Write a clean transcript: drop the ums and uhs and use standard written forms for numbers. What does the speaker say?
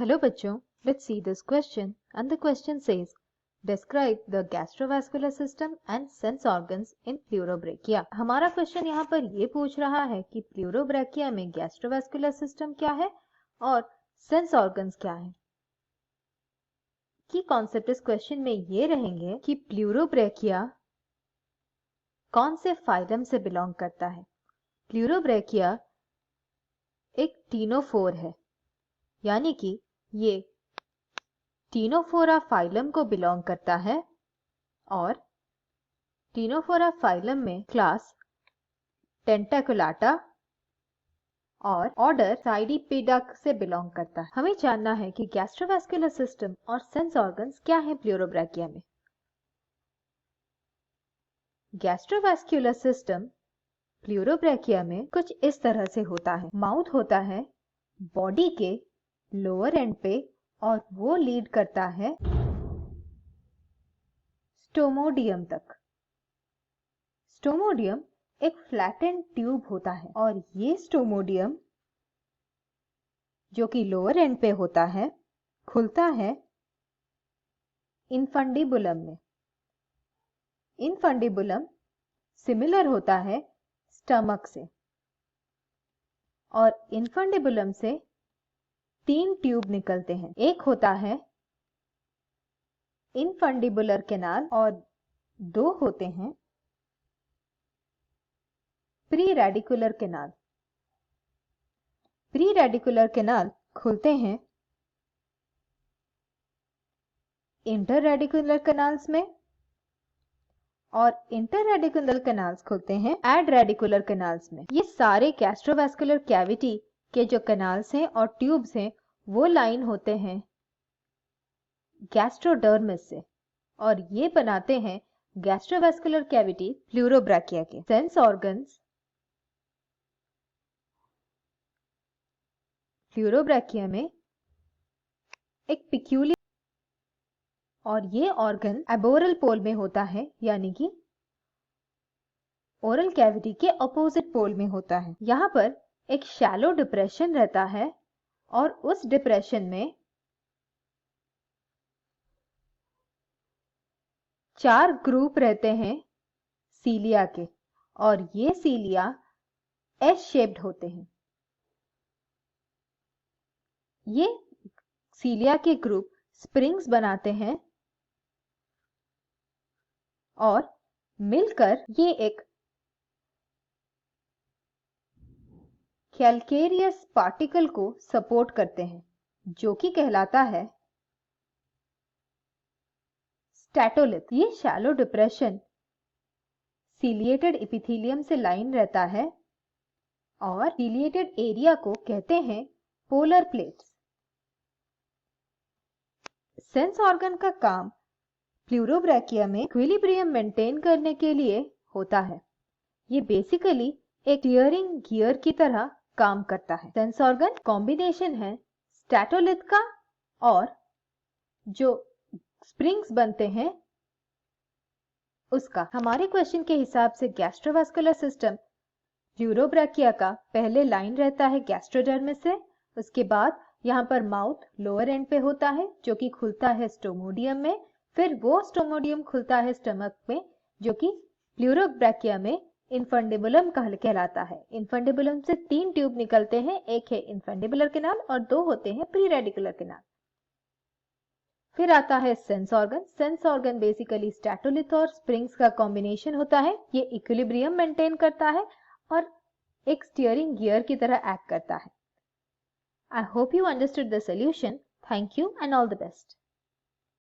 Hello बच्चों, let's see this question and the question says describe the gastrovascular system and sense organs in pleurobrachia। हमारा question यहाँ पर ये पूछ रहा है कि प्लूरोब्रैकिया में गैस्ट्रोवास्कुलर सिस्टम क्या है और सेंस ऑर्गन्स क्या है। की कॉन्सेप्ट इस क्वेश्चन में ये रहेंगे कि प्लूरोब्रैकिया कौन से फाइलम से बिलोंग करता है। प्लूरोब्रैकिया एक टीनोफोर है, यानी कि ये टीनोफोरा फाइलम को बिलोंग करता है और टीनोफोरा फाइलम में क्लास टेंटाकुलाटा और ऑर्डर साइडिपेडा से बिलोंग करता है। हमें जानना है कि गैस्ट्रोवास्कुलर सिस्टम और सेंस ऑर्गन्स क्या है प्लूरोब्रैकिया में। गैस्ट्रोवास्कुलर सिस्टम प्लूरोब्रैकिया में कुछ इस तरह से होता है। माउथ होता है बॉडी के लोअर एंड पे और वो लीड करता है स्टोमोडियम तक। स्टोमोडियम एक फ्लैटेंड ट्यूब होता है और ये स्टोमोडियम जो कि लोअर एंड पे होता है खुलता है इनफंडिबुलम में। इनफंडिबुलम सिमिलर होता है स्टमक से और इनफंडिबुलम से 3 ट्यूब निकलते हैं। एक होता है इनफंडिबुलर कैनाल और 2 होते हैं pre radicular canal. Pre radicular canal खुलते हैं इंटर रेडिकुलर कैनाल्स में और इंटर रेडिकुलर कैनाल्स खुलते हैं एड रेडिकुलर कैनाल्स में। ये सारे गैस्ट्रोवास्कुलर कैविटी के जो कैनाल्स हैं और ट्यूब्स हैं वो लाइन होते हैं गैस्ट्रोडर्मिस से और ये बनाते हैं गैस्ट्रोवास्कुलर कैविटी प्लूरोब्रैकिया के। सेंस ऑर्गन्स प्लूरोब्रैकिया में एक पिक्यूलियर और ये ऑर्गन एबोरल पोल में होता है, यानी कि ओरल कैविटी के अपोजिट पोल में होता है। यहाँ पर एक शैलो डिप्रेशन रहता है और उस डिप्रेशन में 4 ग्रुप रहते हैं सीलिया के और ये सीलिया एस शेप्ड होते हैं। ये सीलिया के ग्रुप स्प्रिंग्स बनाते हैं और मिलकर ये एक कैल्केरियस पार्टिकल को सपोर्ट करते हैं जो कि कहलाता है स्टैटोलिथ। ये शैलो डिप्रेशन सीलिएटेड एपिथेलियम से लाइन रहता है और सीलिएटेड एरिया को कहते हैं पोलर प्लेट्स। सेंस ऑर्गन का काम प्लूरोब्रैकिया में इक्विलिब्रियम मेंटेन करने के लिए होता है। ये बेसिकली एक स्टीयरिंग गियर की तरह काम करता है। सेंस ऑर्गन कॉम्बिनेशन है स्टैटोलिथ का और जो स्प्रिंग्स बनते हैं उसका। हमारे क्वेश्चन के हिसाब से गैस्ट्रोवास्कुलर सिस्टम प्लूरोब्रैकिया का पहले लाइन रहता है गैस्ट्रोडर्मिस से, उसके बाद यहाँ पर माउथ लोअर एंड पे होता है जो कि खुलता है स्टोमोडियम में, फिर वो स्टोमोडियम खुलता है स्टमक में जो कि प्लूरोब्रैकिया में इनफंडिबुलम कहलाता है। इनफंडिबुलम से 3 ट्यूब निकलते हैं, एक है इनफंडिबुलर कैनाल और 2 होते हैं प्री रेडिकुलर कैनाल। फिर आता है sense organ. Sense organ basically statolith और स्प्रिंग्स का कॉम्बिनेशन होता है। ये इक्विलिब्रियम मेंटेन करता है और एक स्टीयरिंग गियर की तरह एक्ट करता है। I hope you understood the solution. Thank you and all the best.